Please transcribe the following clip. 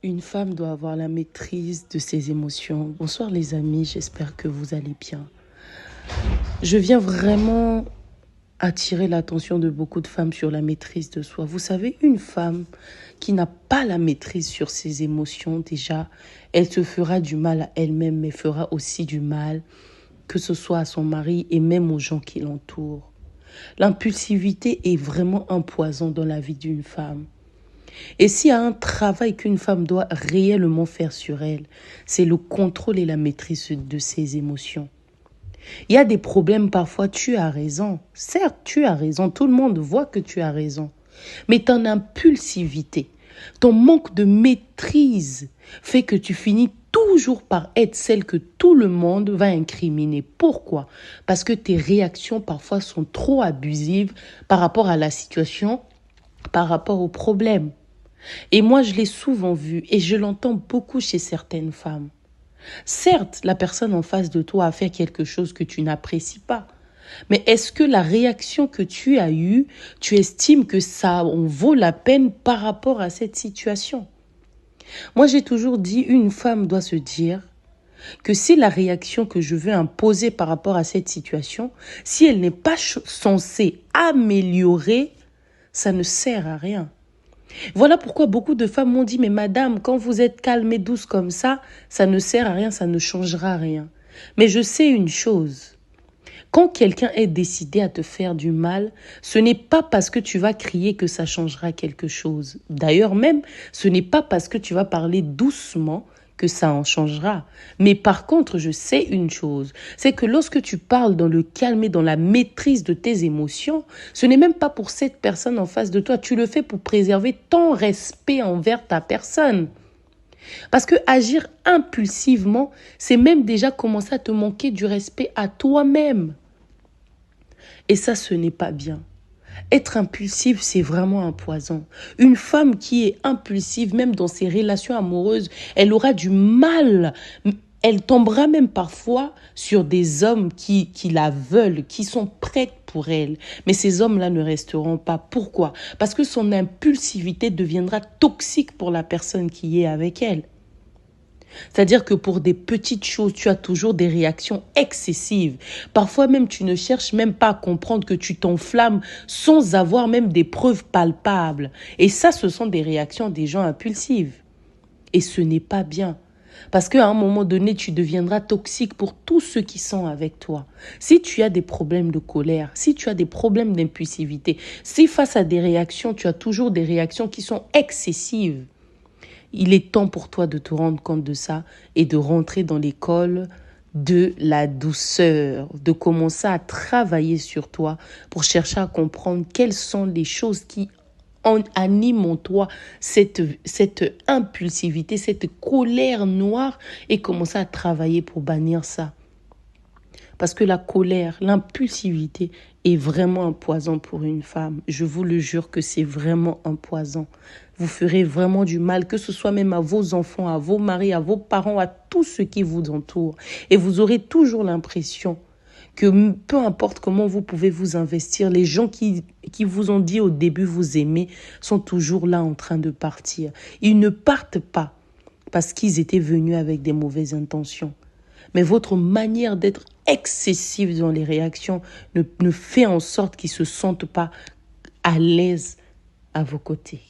Une femme doit avoir la maîtrise de ses émotions. Bonsoir les amis, j'espère que vous allez bien. Je viens vraiment attirer l'attention de beaucoup de femmes sur la maîtrise de soi. Vous savez, une femme qui n'a pas la maîtrise sur ses émotions, déjà, elle se fera du mal à elle-même, mais fera aussi du mal, que ce soit à son mari et même aux gens qui l'entourent. L'impulsivité est vraiment un poison dans la vie d'une femme. Et s'il y a un travail qu'une femme doit réellement faire sur elle, c'est le contrôle et la maîtrise de ses émotions. Il y a des problèmes parfois, tu as raison. Certes, tu as raison, tout le monde voit que tu as raison. Mais ton impulsivité, ton manque de maîtrise fait que tu finis toujours par être celle que tout le monde va incriminer. Pourquoi? Parce que tes réactions parfois sont trop abusives par rapport à la situation, par rapport au problème. Et moi, je l'ai souvent vu et je l'entends beaucoup chez certaines femmes. Certes, la personne en face de toi a fait quelque chose que tu n'apprécies pas. Mais est-ce que la réaction que tu as eue, tu estimes que ça en vaut la peine par rapport à cette situation? Moi, j'ai toujours dit, une femme doit se dire que si la réaction que je veux imposer par rapport à cette situation, si elle n'est pas censée améliorer, ça ne sert à rien. Voilà pourquoi beaucoup de femmes m'ont dit, mais madame, quand vous êtes calme et douce comme ça ne sert à rien, ça ne changera rien. Mais je sais une chose, quand quelqu'un est décidé à te faire du mal, ce n'est pas parce que tu vas crier que ça changera quelque chose. D'ailleurs même, ce n'est pas parce que tu vas parler doucement que ça en changera. Mais par contre, je sais une chose, c'est que lorsque tu parles dans le calme et dans la maîtrise de tes émotions, ce n'est même pas pour cette personne en face de toi, tu le fais pour préserver ton respect envers ta personne. Parce que agir impulsivement, c'est même déjà commencer à te manquer du respect à toi-même. Et ça, ce n'est pas bien. Être impulsive, c'est vraiment un poison. Une femme qui est impulsive, même dans ses relations amoureuses, elle aura du mal. Elle tombera même parfois sur des hommes qui la veulent, qui sont prêts pour elle. Mais ces hommes-là ne resteront pas. Pourquoi? Parce que son impulsivité deviendra toxique pour la personne qui est avec elle. C'est-à-dire que pour des petites choses, tu as toujours des réactions excessives. Parfois même, tu ne cherches même pas à comprendre que tu t'enflammes sans avoir même des preuves palpables. Et ça, ce sont des réactions des gens impulsives. Et ce n'est pas bien. Parce qu'à un moment donné, tu deviendras toxique pour tous ceux qui sont avec toi. Si tu as des problèmes de colère, si tu as des problèmes d'impulsivité, si face à des réactions, tu as toujours des réactions qui sont excessives, il est temps pour toi de te rendre compte de ça et de rentrer dans l'école de la douceur, de commencer à travailler sur toi pour chercher à comprendre quelles sont les choses qui animent en toi cette impulsivité, cette colère noire et commencer à travailler pour bannir ça. Parce que la colère, l'impulsivité est vraiment un poison pour une femme. Je vous le jure que c'est vraiment un poison. Vous ferez vraiment du mal, que ce soit même à vos enfants, à vos maris, à vos parents, à tous ceux qui vous entourent. Et vous aurez toujours l'impression que peu importe comment vous pouvez vous investir, les gens qui vous ont dit au début vous aimez sont toujours là en train de partir. Ils ne partent pas parce qu'ils étaient venus avec des mauvaises intentions. Mais votre manière d'être excessive dans les réactions ne fait en sorte qu'ils ne se sentent pas à l'aise à vos côtés.